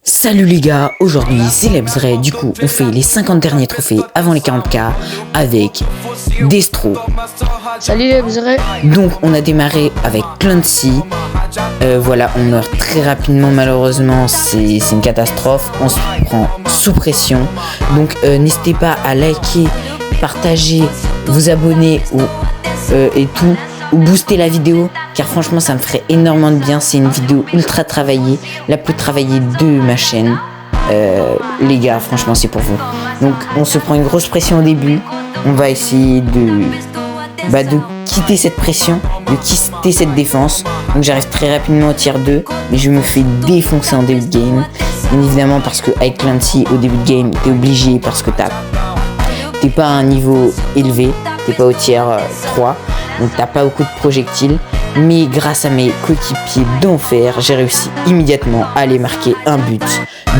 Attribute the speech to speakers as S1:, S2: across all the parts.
S1: Salut les gars, aujourd'hui c'est Lebsray, du coup on fait les 50 derniers trophées avant les 40k avec Destro.
S2: Salut Lebsray.
S1: Donc on a démarré avec Clancy, voilà on meurt très rapidement malheureusement, c'est une catastrophe, on se prend sous pression. Donc n'hésitez pas à liker, partager, vous abonner et tout. Ou booster la vidéo car franchement ça me ferait énormément de bien. C'est une vidéo ultra travaillée, la plus travaillée de ma chaîne. Les gars franchement c'est pour vous. Donc on se prend une grosse pression au début. On va essayer de quitter cette pression, de quitter cette défense. Donc j'arrive très rapidement au tier 2, mais je me fais défoncer en début de game. Bien évidemment parce que avec Clancy au début de game t'es obligé parce que t'es pas à un niveau élevé, t'es pas au tier 3. Donc t'as pas beaucoup de projectiles, mais grâce à mes coéquipiers d'enfer, j'ai réussi immédiatement à aller marquer un but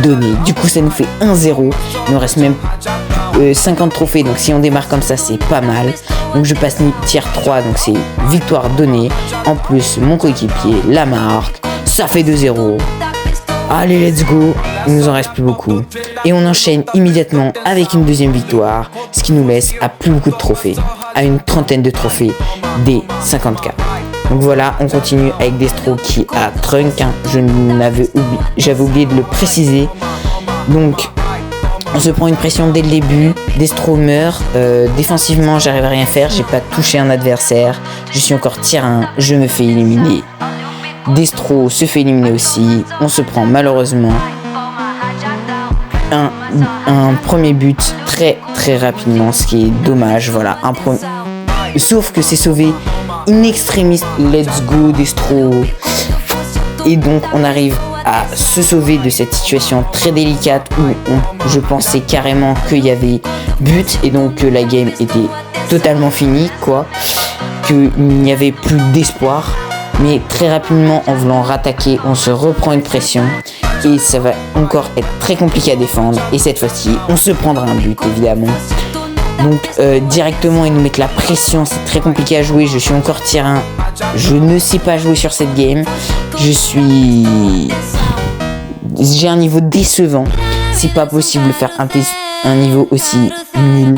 S1: donné. Du coup ça nous fait 1-0, il nous reste même 50 trophées, donc si on démarre comme ça c'est pas mal. Donc je passe tier 3, donc c'est victoire donnée. En plus mon coéquipier la marque, ça fait 2-0. Allez let's go, il nous en reste plus beaucoup. Et on enchaîne immédiatement avec une deuxième victoire, ce qui nous laisse à plus beaucoup de trophées, à une trentaine de trophées des 50k. Donc voilà, on continue avec Destro qui a Trunk, hein. J'avais oublié de le préciser. Donc on se prend une pression dès le début, Destro meurt, défensivement j'arrive à rien faire, j'ai pas touché un adversaire, je suis encore tier 1, je me fais éliminer. Destro se fait éliminer aussi, on se prend malheureusement un premier but très rapidement, ce qui est dommage, voilà, sauf que c'est sauvé in extremis, let's go Destro. Et donc on arrive à se sauver de cette situation très délicate où je pensais carrément qu'il y avait but et donc que la game était totalement finie, qu'il n'y avait plus d'espoir. Mais très rapidement, en voulant rattaquer, on se reprend une pression et ça va encore être très compliqué à défendre. Et cette fois-ci, on se prendra un but évidemment. Donc directement, ils nous mettent la pression, c'est très compliqué à jouer. Je suis encore tier 1, je ne sais pas jouer sur cette game. J'ai un niveau décevant. C'est pas possible de faire un niveau aussi nul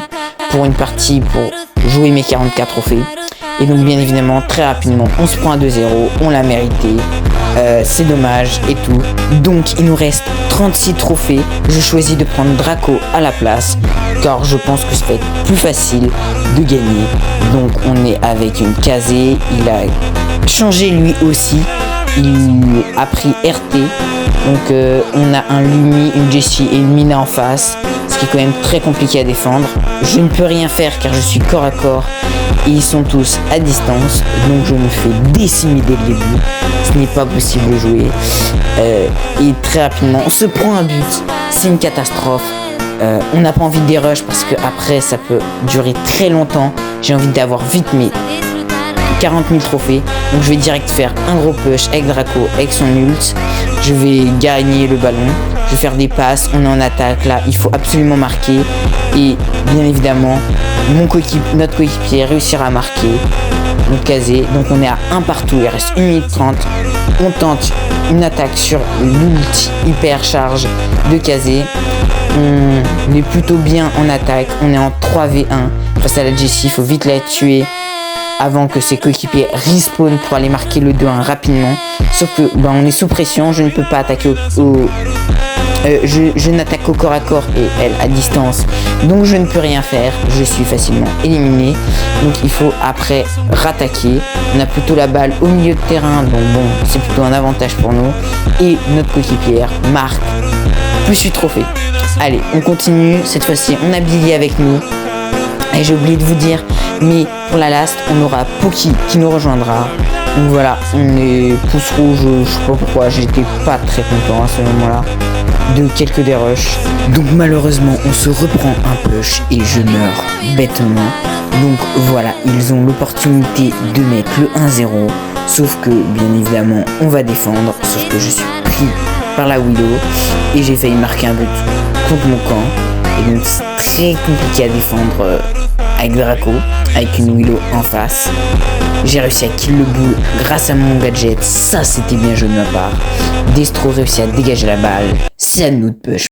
S1: pour une partie pour jouer mes 44 trophées. Et donc bien évidemment très rapidement on se prend à 2-0, on l'a mérité, c'est dommage et tout. Donc il nous reste 36 trophées, je choisis de prendre Draco à la place car je pense que ça va être plus facile de gagner. Donc on est avec une Kazé, il a changé lui aussi, il a pris RT. Donc on a un Lumi, une Jessie et une Mina en face, ce qui est quand même très compliqué à défendre. Je ne peux rien faire car je suis corps à corps et ils sont tous à distance, donc je me fais décimer dès le début. Ce n'est pas possible de jouer. Et très rapidement on se prend un but, c'est une catastrophe. On n'a pas envie de rush parce que après ça peut durer très longtemps. J'ai envie d'avoir vite mes 40 000 trophées, donc je vais direct faire un gros push avec Draco, avec son ult. Je vais gagner le ballon, je vais faire des passes, on est en attaque là, il faut absolument marquer. Et bien évidemment, notre coéquipier réussira à marquer, notre Kazé. Donc on est à 1 partout, il reste 1 minute 30. On tente une attaque sur l'ult hyper charge de Kazé. On est plutôt bien en attaque, on est en 3v1 face à la Jessie, il faut vite la tuer avant que ses coéquipiers respawn pour aller marquer le 2-1 rapidement. Sauf que on est sous pression, je ne peux pas attaquer je n'attaque qu'au corps à corps et elle à distance, donc je ne peux rien faire, je suis facilement éliminé. Donc il faut après rattaquer, on a plutôt la balle au milieu de terrain, donc bon c'est plutôt un avantage pour nous. Et notre coéquipière marque plus 8 trophées. Allez on continue, cette fois-ci on a Billy avec nous. Et j'ai oublié de vous dire, mais pour la last, on aura Poki qui nous rejoindra. Donc voilà, on est pouce rouge, je sais pas pourquoi, j'étais pas très content à ce moment-là de quelques dérushs. Donc malheureusement, on se reprend un push et je meurs bêtement. Donc voilà, ils ont l'opportunité de mettre le 1-0. Sauf que, bien évidemment, on va défendre. Sauf que je suis pris par la Willow et j'ai failli marquer un but contre mon camp. Et donc c'est très compliqué à défendre avec Draco, avec une Willow en face. J'ai réussi à kill le boule grâce à mon gadget. Ça, c'était bien joué de ma part. Destro réussit à dégager la balle. C'est à nous de push.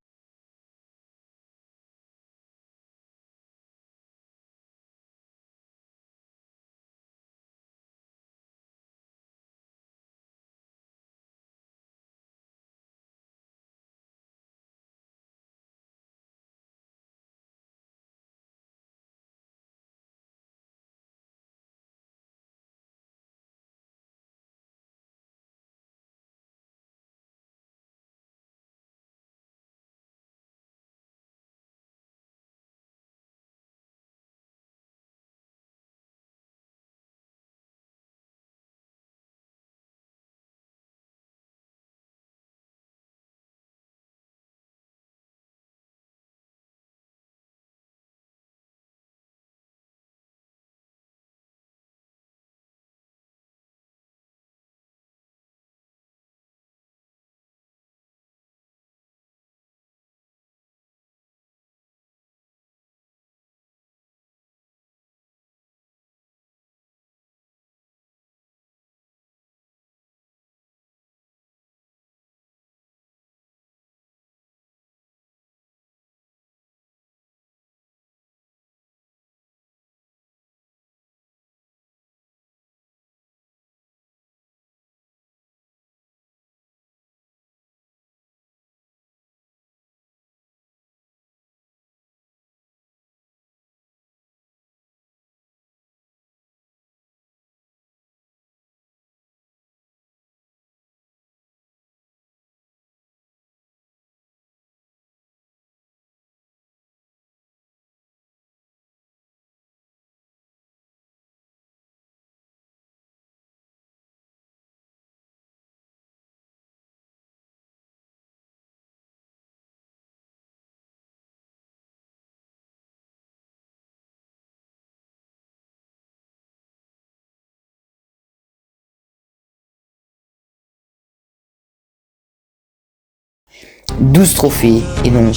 S1: « 12 trophées et donc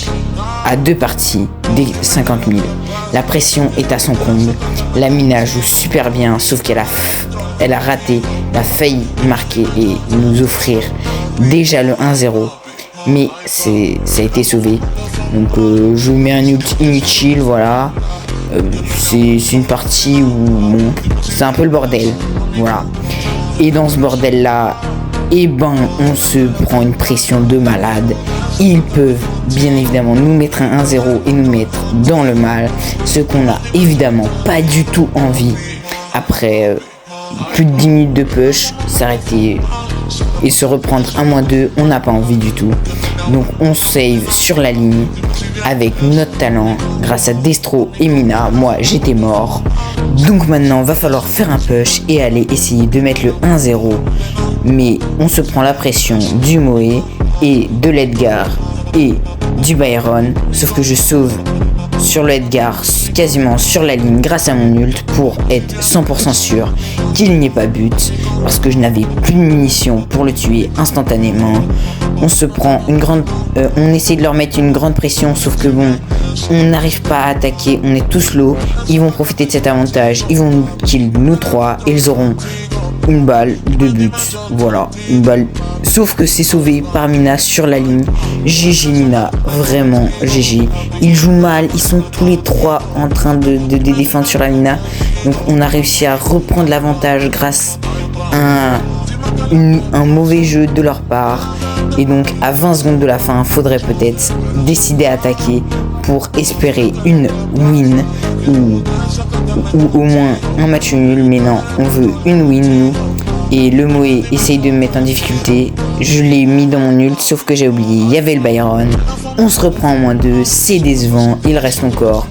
S1: à 2 parties des 50 000. La pression est à son comble. La Mina joue super bien, sauf qu'elle a raté, elle a failli marquer et nous offrir déjà le 1-0. Mais ça a été sauvé. Donc je vous mets un ult inutile, voilà. C'est une partie où bon, c'est un peu le bordel. Voilà. Et dans ce bordel là, eh ben on se prend une pression de malade. Ils peuvent bien évidemment nous mettre un 1-0 et nous mettre dans le mal, ce qu'on n'a évidemment pas du tout envie. Après plus de 10 minutes de push, s'arrêter et se reprendre 1-2, on n'a pas envie du tout. Donc on save sur la ligne avec notre talent grâce à Destro et Mina. Moi j'étais mort. Donc maintenant va falloir faire un push et aller essayer de mettre le 1-0. Mais on se prend la pression du Moé et de l'Edgar et du Byron. Sauf que je sauve sur le Edgar quasiment sur la ligne grâce à mon ult pour être 100% sûr qu'il n'y ait pas but. Parce que je n'avais plus de munitions pour le tuer instantanément. On se prend une grande... on essaie de leur mettre une grande pression, sauf que bon, on n'arrive pas à attaquer, on est tous low. Ils vont profiter de cet avantage, ils vont kill nous trois et ils auront une balle de but. Voilà, une balle. Sauf que c'est sauvé par Mina sur la ligne. GG Mina, vraiment GG. Ils jouent mal, ils sont tous les trois en train de défendre sur la Mina. Donc on a réussi à reprendre l'avantage grâce à un mauvais jeu de leur part. Et donc à 20 secondes de la fin, faudrait peut-être décider à attaquer pour espérer une win ou au moins un match nul. Mais non, on veut une win nous. Et le Moé essaye de me mettre en difficulté. Je l'ai mis dans mon ult, sauf que j'ai oublié, il y avait le Byron. On se reprend en -2, c'est décevant. Il reste encore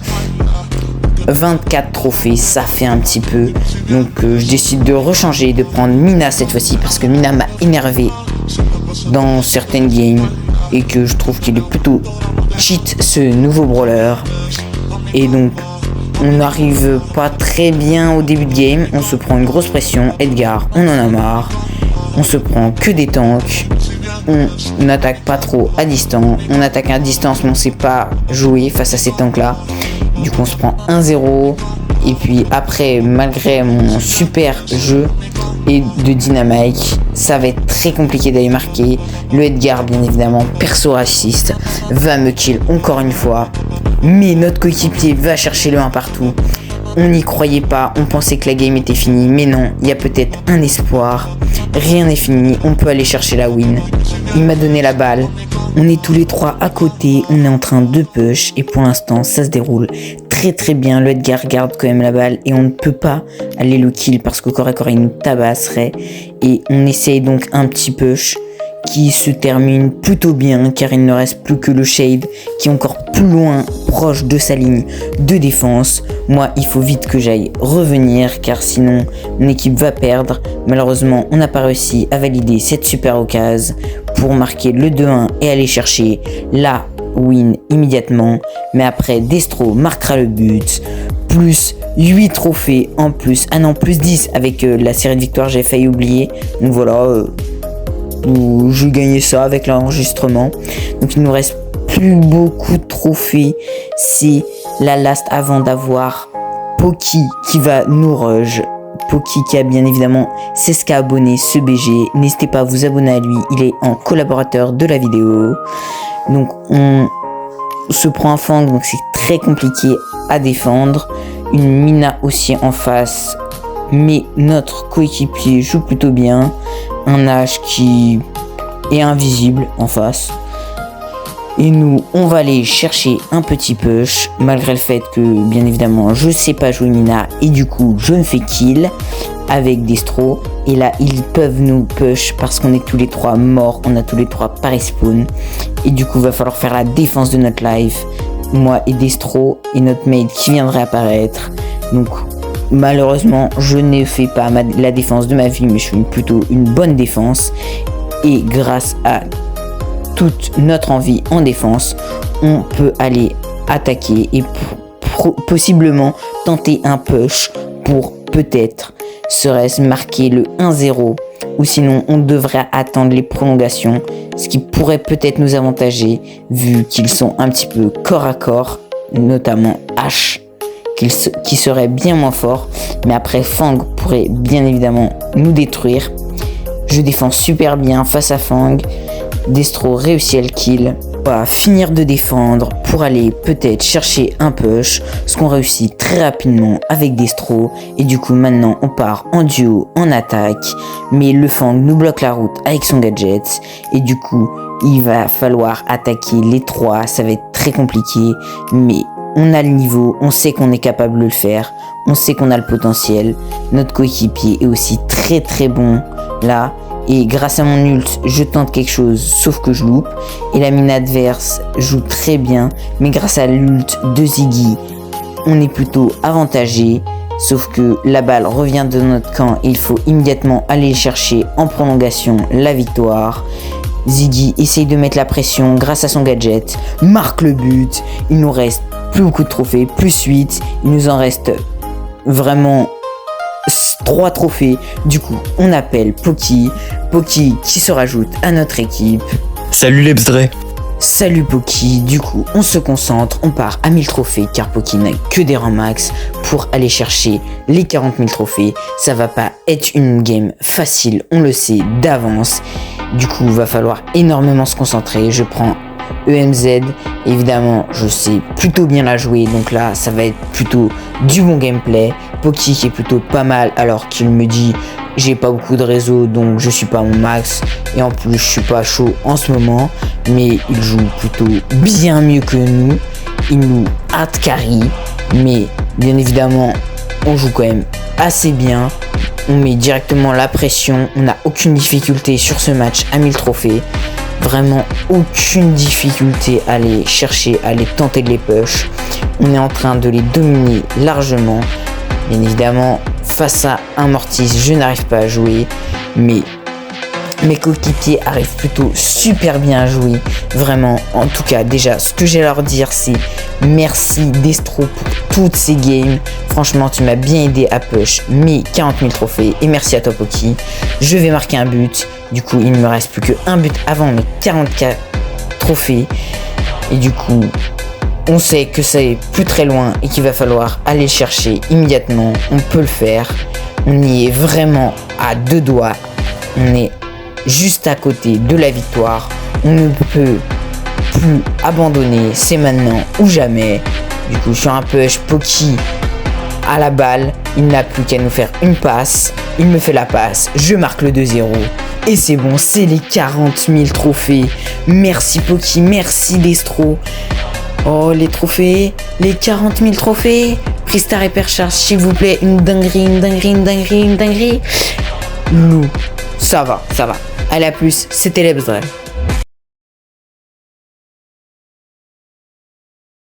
S1: 24 trophées, ça fait un petit peu. Donc je décide de rechanger, de prendre Mina cette fois-ci, parce que Mina m'a énervé dans certaines games et que je trouve qu'il est plutôt cheat ce nouveau brawler. Et donc on n'arrive pas très bien au début de game, on se prend une grosse pression. Edgar, on en a marre, on se prend que des tanks, on n'attaque pas trop à distance, on attaque à distance mais on sait pas jouer face à ces tanks là. Du coup on se prend 1-0 Et puis après, malgré mon super jeu et de Dynamite, ça va être très compliqué d'aller marquer. Le Edgar, bien évidemment, perso raciste, va me kill encore une fois. Mais notre coéquipier va chercher le 1 partout. On n'y croyait pas, on pensait que la game était finie, mais non, il y a peut-être un espoir. Rien n'est fini, on peut aller chercher la win. Il m'a donné la balle. On est tous les trois à côté, on est en train de push et pour l'instant ça se déroule très bien. Le Edgar garde quand même la balle et on ne peut pas aller le kill parce qu'au corps à corps il nous tabasserait. Et on essaye donc un petit push qui se termine plutôt bien car il ne reste plus que le Shade qui est encore plus loin, proche de sa ligne de défense. Moi il faut vite que j'aille revenir car sinon mon équipe va perdre. Malheureusement on n'a pas réussi à valider cette super occasion pour marquer le 2-1 et aller chercher la win immédiatement. Mais après Destro marquera le but, plus 8 trophées en plus, ah non plus 10 avec la série de victoires, j'ai failli oublier. Donc voilà, j'ai gagné ça avec l'enregistrement. Donc il nous reste plus beaucoup de trophées. C'est la last avant d'avoir Poki qui va nous rush. Poki qui a bien évidemment 16K abonnés, ce BG. N'hésitez pas à vous abonner à lui, il est en collaborateur de la vidéo. Donc on se prend un fang, donc c'est très compliqué à défendre. Une Mina aussi en face, mais notre coéquipier joue plutôt bien. Un H qui est invisible en face. Et nous, on va aller chercher un petit push, malgré le fait que, bien évidemment, je sais pas jouer Mina, et du coup, je me fais kill avec Destro. Et là, ils peuvent nous push parce qu'on est tous les trois morts, on a tous les trois pas respawn. Et du coup, va falloir faire la défense de notre live. Moi et Destro, et notre mate qui viendrait apparaître. Donc, malheureusement, je ne fais pas la défense de ma vie, mais je fais plutôt une bonne défense. Et grâce à toute notre envie en défense, on peut aller attaquer et possiblement tenter un push pour peut-être serait-ce marquer le 1-0, ou sinon on devrait attendre les prolongations, ce qui pourrait peut-être nous avantager vu qu'ils sont un petit peu corps à corps, notamment H qui serait bien moins fort, mais après Fang pourrait bien évidemment nous détruire. Je défends super bien face à Fang. Destro réussit à le kill. On va finir de défendre pour aller peut-être chercher un push, ce qu'on réussit très rapidement avec Destro. Et du coup maintenant on part en duo, en attaque, mais le Fang nous bloque la route avec son gadget. Et du coup il va falloir attaquer les trois, ça va être très compliqué, mais on a le niveau, on sait qu'on est capable de le faire, on sait qu'on a le potentiel. Notre coéquipier est aussi très bon là. Et grâce à mon ult, je tente quelque chose, sauf que je loupe. Et la mine adverse joue très bien, mais grâce à l'ult de Ziggy, on est plutôt avantagé. Sauf que la balle revient de notre camp et il faut immédiatement aller chercher en prolongation la victoire. Ziggy essaye de mettre la pression grâce à son gadget, marque le but. Il nous reste plus beaucoup de trophées, plus 8. Il nous en reste vraiment 3 trophées. Du coup on appelle Poki qui se rajoute à notre équipe.
S3: Salut Lebsdre.
S1: Salut Poki, du coup on se concentre, on part à 1000 trophées car Poki n'a que des rangs max pour aller chercher les 40 000 trophées. Ça va pas être une game facile, on le sait d'avance. Du coup va falloir énormément se concentrer. Je prends EMZ, évidemment je sais plutôt bien la jouer, donc là ça va être plutôt du bon gameplay. Poki qui est plutôt pas mal alors qu'il me dit j'ai pas beaucoup de réseau donc je suis pas à mon max et en plus je suis pas chaud en ce moment, mais il joue plutôt bien mieux que nous, il nous hard carry, mais bien évidemment on joue quand même assez bien, on met directement la pression, on n'a aucune difficulté sur ce match à 1000 trophées. Vraiment aucune difficulté à les chercher, à les tenter de les push. On est en train de les dominer largement. Bien évidemment, face à un Mortis, je n'arrive pas à jouer, mais mes coéquipiers arrivent plutôt super bien à jouer. Vraiment, en tout cas, déjà, ce que j'ai à leur dire, c'est merci Destro pour toutes ces games. Franchement, tu m'as bien aidé à push mes 40 000 trophées. Et merci à toi, Poki. Je vais marquer un but. Du coup, il ne me reste plus qu'un but avant mes 44 trophées. Et du coup, On sait que c'est plus très loin et qu'il va falloir aller le chercher immédiatement. On peut le faire. On y est vraiment à 2 doigts. On est juste à côté de la victoire. On ne peut plus abandonner. C'est maintenant ou jamais. Du coup, je suis un peu Poki à la balle. Il n'a plus qu'à nous faire une passe. Il me fait la passe. Je marque le 2-0. Et c'est bon, c'est les 40 000 trophées. Merci Poki, merci Destro. Oh, les trophées, les 40 000 trophées. Pristar et Percharge, s'il vous plaît, une dinguerie, une dinguerie, une dinguerie, une dinguerie. Nous, ça va. Allez, à plus, c'était les Bzrel.